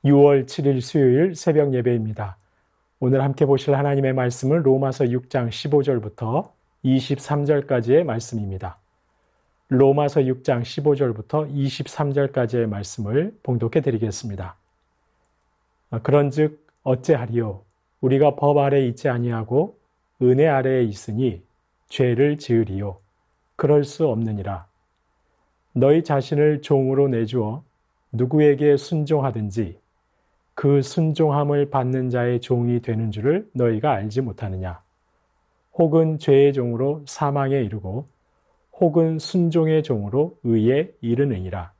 6월 7일 수요일 새벽 예배입니다. 오늘 함께 보실 하나님의 말씀은 로마서 6장 15절부터 23절까지의 말씀입니다. 로마서 6장 15절부터 23절까지의 말씀을 봉독해 드리겠습니다. 그런즉 어찌하리요? 우리가 법 아래에 있지 아니하고 은혜 아래에 있으니 죄를 지으리요? 그럴 수 없느니라. 너희 자신을 종으로 내주어 누구에게 순종하든지 그 순종함을 받는 자의 종이 되는 줄을 너희가 알지 못하느냐? 혹은 죄의 종으로 사망에 이르고 혹은 순종의 종으로 의에 이르느니라.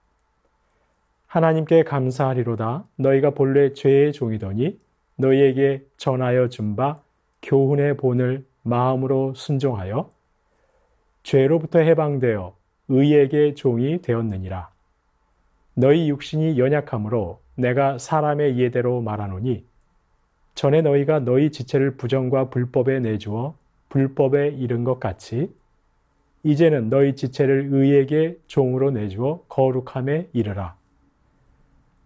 하나님께 감사하리로다. 너희가 본래 죄의 종이더니 너희에게 전하여 준 바 교훈의 본을 마음으로 순종하여 죄로부터 해방되어 의에게 종이 되었느니라. 너희 육신이 연약함으로 내가 사람의 이해대로 말하노니 전에 너희가 너희 지체를 부정과 불법에 내주어 불법에 이른 것 같이 이제는 너희 지체를 의에게 종으로 내주어 거룩함에 이르라.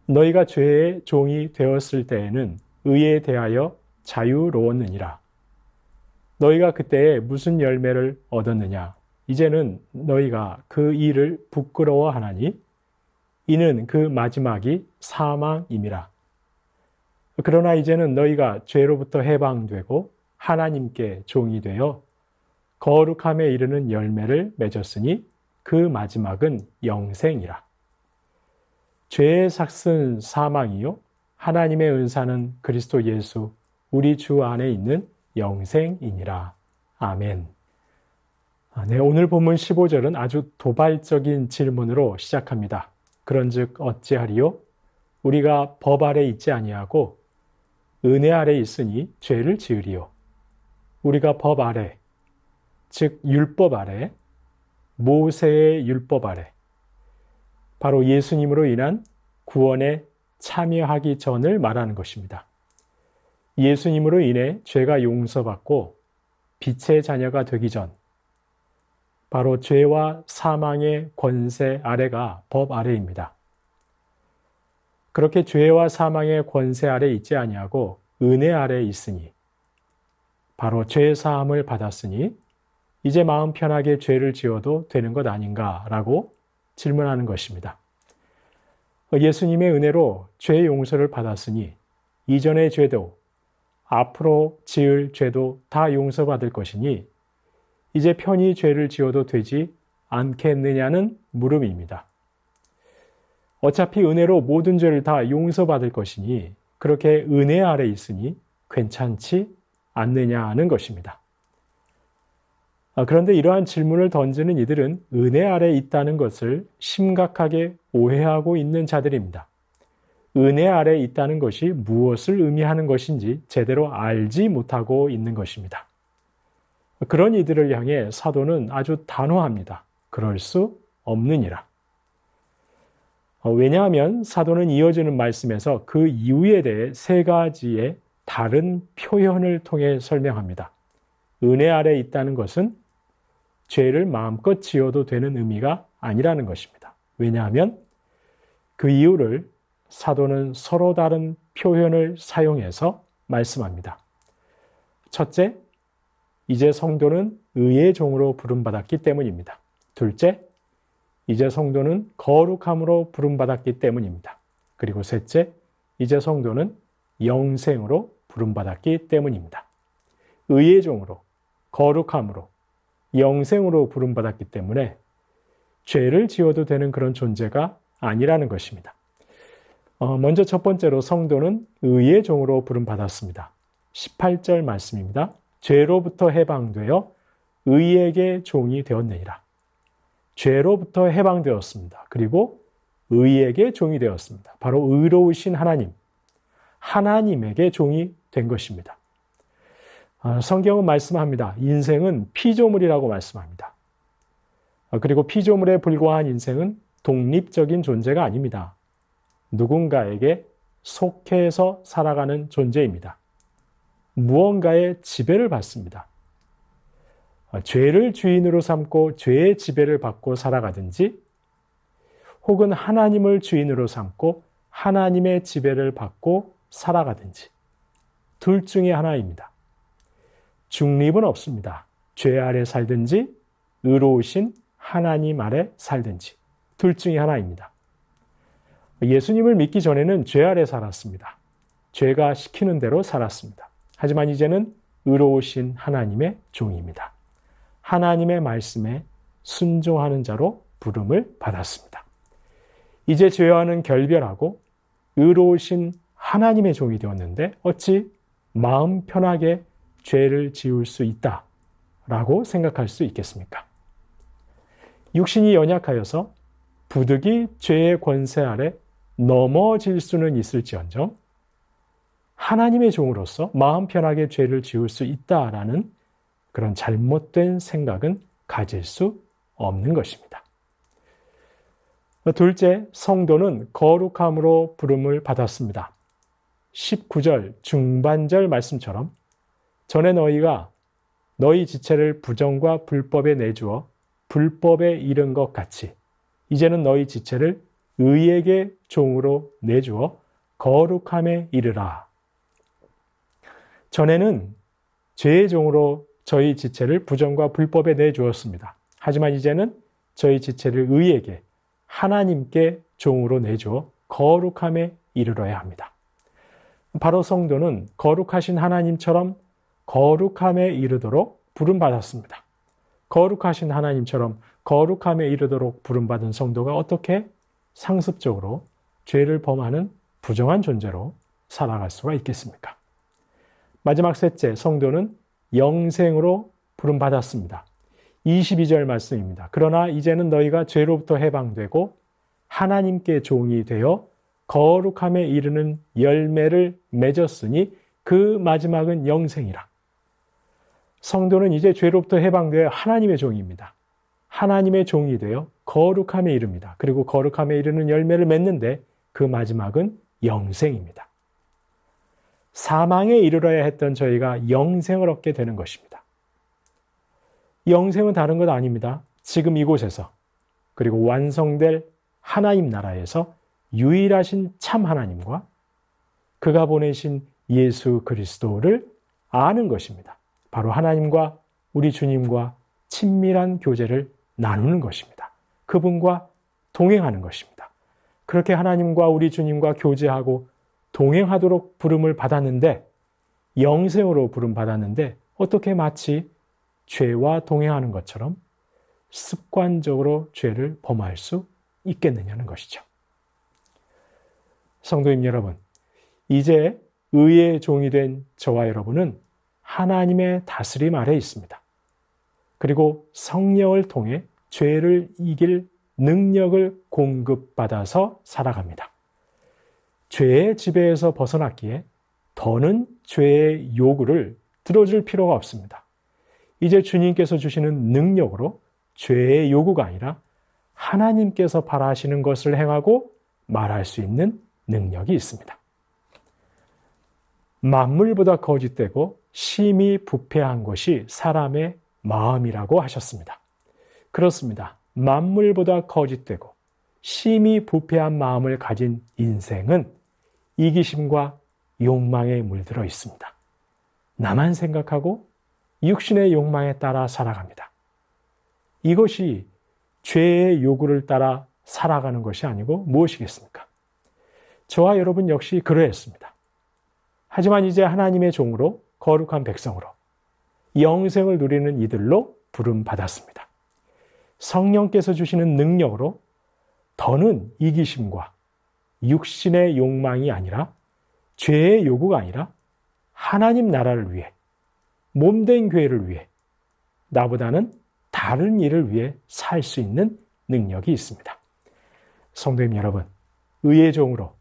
너희가 죄의 종이 되었을 때에는 의에 대하여 자유로웠느니라. 너희가 그때에 무슨 열매를 얻었느냐? 이제는 너희가 그 일을 부끄러워하나니 이는 그 마지막이 사망임이라. 그러나 이제는 너희가 죄로부터 해방되고 하나님께 종이 되어 거룩함에 이르는 열매를 맺었으니 그 마지막은 영생이라. 죄의 삭은 사망이요 하나님의 은사는 그리스도 예수 우리 주 안에 있는 영생이니라. 아멘. 네, 오늘 본문 15절은 아주 도발적인 질문으로 시작합니다. 그런즉 어찌하리요? 우리가 법 아래 있지 아니하고 은혜 아래 있으니 죄를 지으리요. 우리가 법 아래, 즉 율법 아래, 모세의 율법 아래, 바로 예수님으로 인한 구원에 참여하기 전을 말하는 것입니다. 예수님으로 인해 죄가 용서받고 빛의 자녀가 되기 전, 바로 죄와 사망의 권세 아래가 법 아래입니다. 그렇게 죄와 사망의 권세 아래 있지 아니하고 은혜 아래 있으니, 바로 죄 사함을 받았으니 이제 마음 편하게 죄를 지어도 되는 것 아닌가라고 질문하는 것입니다. 예수님의 은혜로 죄 용서를 받았으니 이전의 죄도 앞으로 지을 죄도 다 용서받을 것이니 이제 편히 죄를 지어도 되지 않겠느냐는 물음입니다. 어차피 은혜로 모든 죄를 다 용서받을 것이니 그렇게 은혜 아래 있으니 괜찮지 않느냐는 것입니다. 그런데 이러한 질문을 던지는 이들은 은혜 아래 있다는 것을 심각하게 오해하고 있는 자들입니다. 은혜 아래 있다는 것이 무엇을 의미하는 것인지 제대로 알지 못하고 있는 것입니다. 그런 이들을 향해 사도는 아주 단호합니다. 그럴 수 없느니라. 왜냐하면 사도는 이어지는 말씀에서 그 이유에 대해 세 가지의 다른 표현을 통해 설명합니다. 은혜 아래 있다는 것은 죄를 마음껏 지어도 되는 의미가 아니라는 것입니다. 왜냐하면 그 이유를 사도는 서로 다른 표현을 사용해서 말씀합니다. 첫째, 이제 성도는 의의 종으로 부름받았기 때문입니다. 둘째, 이제 성도는 거룩함으로 부름받았기 때문입니다. 그리고 셋째, 이제 성도는 영생으로 부름받았기 때문입니다. 의의 종으로, 거룩함으로, 영생으로 부름받았기 때문에 죄를 지어도 되는 그런 존재가 아니라는 것입니다. 먼저 첫 번째로 성도는 의의 종으로 부름받았습니다. 18절 말씀입니다. 죄로부터 해방되어 의에게 종이 되었느니라. 죄로부터 해방되었습니다. 그리고 의에게 종이 되었습니다. 바로 의로우신 하나님, 하나님에게 종이 된 것입니다. 성경은 말씀합니다. 인생은 피조물이라고 말씀합니다. 그리고 피조물에 불과한 인생은 독립적인 존재가 아닙니다. 누군가에게 속해서 살아가는 존재입니다. 무언가의 지배를 받습니다. 죄를 주인으로 삼고 죄의 지배를 받고 살아가든지 혹은 하나님을 주인으로 삼고 하나님의 지배를 받고 살아가든지 둘 중에 하나입니다. 중립은 없습니다. 죄 아래 살든지 의로우신 하나님 아래 살든지 둘 중에 하나입니다. 예수님을 믿기 전에는 죄 아래 살았습니다. 죄가 시키는 대로 살았습니다. 하지만 이제는 의로우신 하나님의 종입니다. 하나님의 말씀에 순종하는 자로 부름을 받았습니다. 이제 죄와는 결별하고 의로우신 하나님의 종이 되었는데 어찌 마음 편하게 죄를 지을 수 있다라고 생각할 수 있겠습니까? 육신이 연약하여서 부득이 죄의 권세 아래 넘어질 수는 있을지언정 하나님의 종으로서 마음 편하게 죄를 지을 수 있다라는 그런 잘못된 생각은 가질 수 없는 것입니다. 둘째, 성도는 거룩함으로 부름을 받았습니다. 19절 중반절 말씀처럼 전에 너희가 너희 지체를 부정과 불법에 내주어 불법에 이른 것 같이 이제는 너희 지체를 의에게 종으로 내주어 거룩함에 이르라. 전에는 죄의 종으로 저희 지체를 부정과 불법에 내주었습니다. 하지만 이제는 저희 지체를 의에게 하나님께 종으로 내주어 거룩함에 이르러야 합니다. 바로 성도는 거룩하신 하나님처럼 거룩함에 이르도록 부름받았습니다. 거룩하신 하나님처럼 거룩함에 이르도록 부름받은 성도가 어떻게 상습적으로 죄를 범하는 부정한 존재로 살아갈 수가 있겠습니까? 마지막 셋째, 성도는 영생으로 부름받았습니다. 22절 말씀입니다. 그러나 이제는 너희가 죄로부터 해방되고 하나님께 종이 되어 거룩함에 이르는 열매를 맺었으니 그 마지막은 영생이라. 성도는 이제 죄로부터 해방되어 하나님의 종입니다. 하나님의 종이 되어 거룩함에 이릅니다. 그리고 거룩함에 이르는 열매를 맺는데 그 마지막은 영생입니다. 사망에 이르러야 했던 저희가 영생을 얻게 되는 것입니다. 영생은 다른 것 아닙니다. 지금 이곳에서 그리고 완성될 하나님 나라에서 유일하신 참 하나님과 그가 보내신 예수 그리스도를 아는 것입니다. 바로 하나님과 우리 주님과 친밀한 교제를 나누는 것입니다. 그분과 동행하는 것입니다. 그렇게 하나님과 우리 주님과 교제하고 동행하도록 부름을 받았는데 영생으로 부름받았는데 어떻게 마치 죄와 동행하는 것처럼 습관적으로 죄를 범할 수 있겠느냐는 것이죠. 성도님 여러분, 이제 의의 종이 된 저와 여러분은 하나님의 다스림 아래에 있습니다. 그리고 성령을 통해 죄를 이길 능력을 공급받아서 살아갑니다. 죄의 지배에서 벗어났기에 더는 죄의 요구를 들어줄 필요가 없습니다. 이제 주님께서 주시는 능력으로 죄의 요구가 아니라 하나님께서 바라시는 것을 행하고 말할 수 있는 능력이 있습니다. 만물보다 거짓되고 심히 부패한 것이 사람의 마음이라고 하셨습니다. 그렇습니다. 만물보다 거짓되고 심히 부패한 마음을 가진 인생은 이기심과 욕망에 물들어 있습니다. 나만 생각하고 육신의 욕망에 따라 살아갑니다. 이것이 죄의 요구를 따라 살아가는 것이 아니고 무엇이겠습니까? 저와 여러분 역시 그러했습니다. 하지만 이제 하나님의 종으로 거룩한 백성으로 영생을 누리는 이들로 부름받았습니다. 성령께서 주시는 능력으로 더는 이기심과 육신의 욕망이 아니라 죄의 요구가 아니라 하나님 나라를 위해 몸된 교회를 위해 나보다는 다른 일을 위해 살 수 있는 능력이 있습니다. 성도님 여러분, 의의 종으로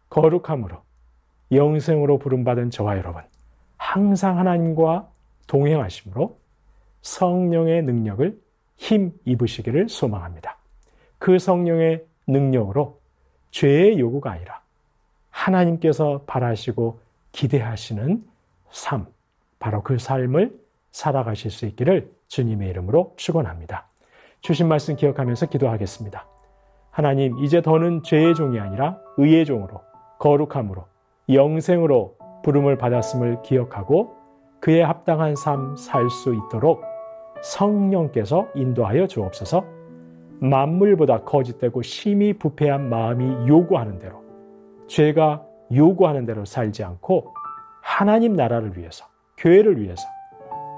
거룩함으로 영생으로 부름받은 저와 여러분, 항상 하나님과 동행하심으로 성령의 능력을 힘 입으시기를 소망합니다. 그 성령의 능력으로 죄의 요구가 아니라 하나님께서 바라시고 기대하시는 삶, 바로 그 삶을 살아가실 수 있기를 주님의 이름으로 축원합니다. 주신 말씀 기억하면서 기도하겠습니다. 하나님, 이제 더는 죄의 종이 아니라 의의 종으로, 거룩함으로, 영생으로 부름을 받았음을 기억하고 그에 합당한 삶 살 수 있도록 성령께서 인도하여 주옵소서. 만물보다 거짓되고 심히 부패한 마음이 요구하는 대로, 죄가 요구하는 대로 살지 않고 하나님 나라를 위해서, 교회를 위해서,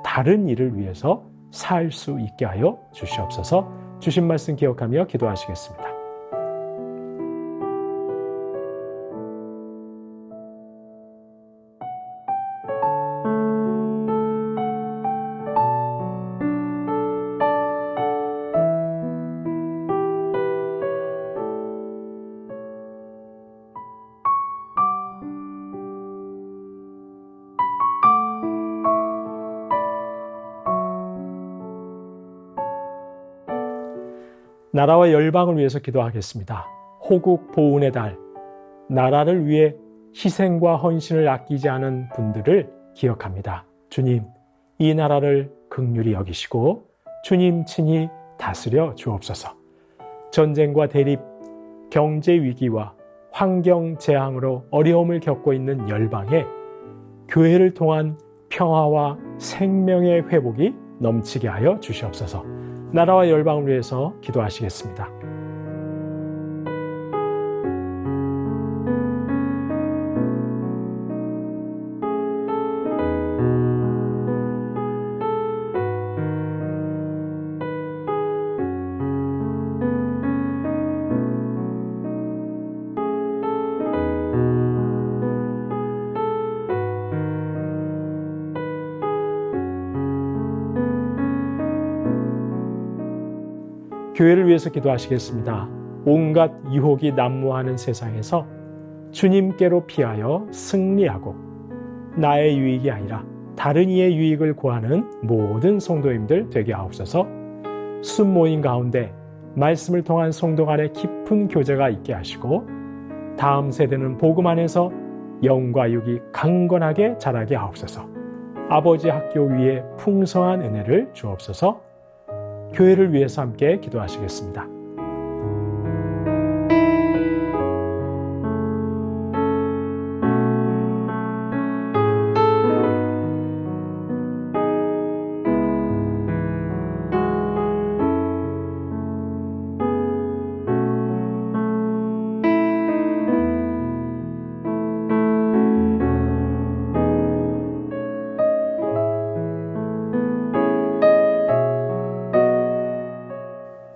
다른 일을 위해서 살 수 있게 하여 주시옵소서. 주신 말씀 기억하며 기도하시겠습니다. 나라와 열방을 위해서 기도하겠습니다. 호국 보훈의 달, 나라를 위해 희생과 헌신을 아끼지 않은 분들을 기억합니다. 주님, 이 나라를 긍휼히 여기시고 주님 친히 다스려 주옵소서. 전쟁과 대립, 경제 위기와 환경 재앙으로 어려움을 겪고 있는 열방에 교회를 통한 평화와 생명의 회복이 넘치게 하여 주시옵소서. 나라와 열방을 위해서 기도하시겠습니다. 교회를 위해서 기도하시겠습니다. 온갖 유혹이 난무하는 세상에서 주님께로 피하여 승리하고 나의 유익이 아니라 다른 이의 유익을 구하는 모든 성도님들 되게 하옵소서. 순모임 가운데 말씀을 통한 성도 간의 깊은 교제가 있게 하시고 다음 세대는 복음 안에서 영과 육이 강건하게 자라게 하옵소서. 아버지 학교 위에 풍성한 은혜를 주옵소서. 교회를 위해서 함께 기도하시겠습니다.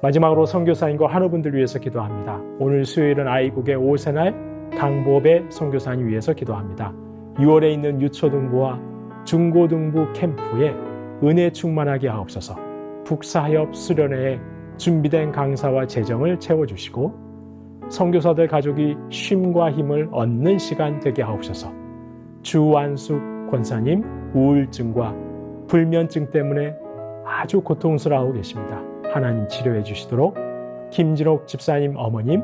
마지막으로 선교사님과 환우분들 위해서 기도합니다. 오늘 수요일은 아이국의 5세날 강보배 선교사님 위해서 기도합니다. 6월에 있는 유초등부와 중고등부 캠프에 은혜 충만하게 하옵소서. 북사협 수련회에 준비된 강사와 재정을 채워주시고 선교사들 가족이 쉼과 힘을 얻는 시간 되게 하옵소서. 주완숙 권사님 우울증과 불면증 때문에 아주 고통스러워하고 계십니다. 하나님 치료해 주시도록. 김진옥 집사님 어머님,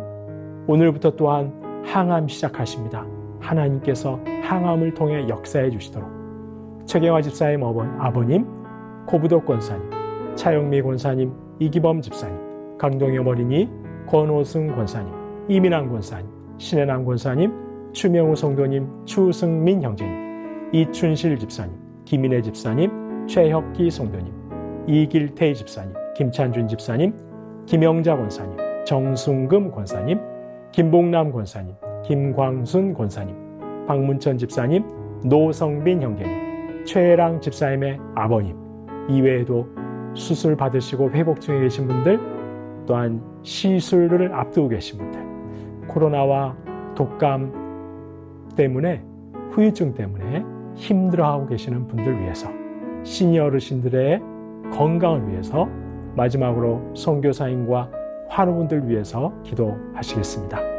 오늘부터 또한 항암 시작하십니다. 하나님께서 항암을 통해 역사해 주시도록. 최경화 집사님 아버님, 고부덕 권사님, 차영미 권사님, 이기범 집사님, 강동엽 어린이, 권호승 권사님, 이민환 권사님, 신혜남 권사님, 추명우 성도님, 추승민 형제님, 이춘실 집사님, 김인혜 집사님, 최혁기 성도님, 이길태 집사님, 김찬준 집사님, 김영자 권사님, 정순금 권사님, 김봉남 권사님, 김광순 권사님, 박문천 집사님, 노성빈 형제님, 최랑 집사님의 아버님, 이외에도 수술 받으시고 회복 중에 계신 분들, 또한 시술을 앞두고 계신 분들, 코로나와 독감 때문에, 후유증 때문에 힘들어하고 계시는 분들 위해서, 시니어 어르신들의 건강을 위해서, 마지막으로 선교사님과 환우분들 위해서 기도하시겠습니다.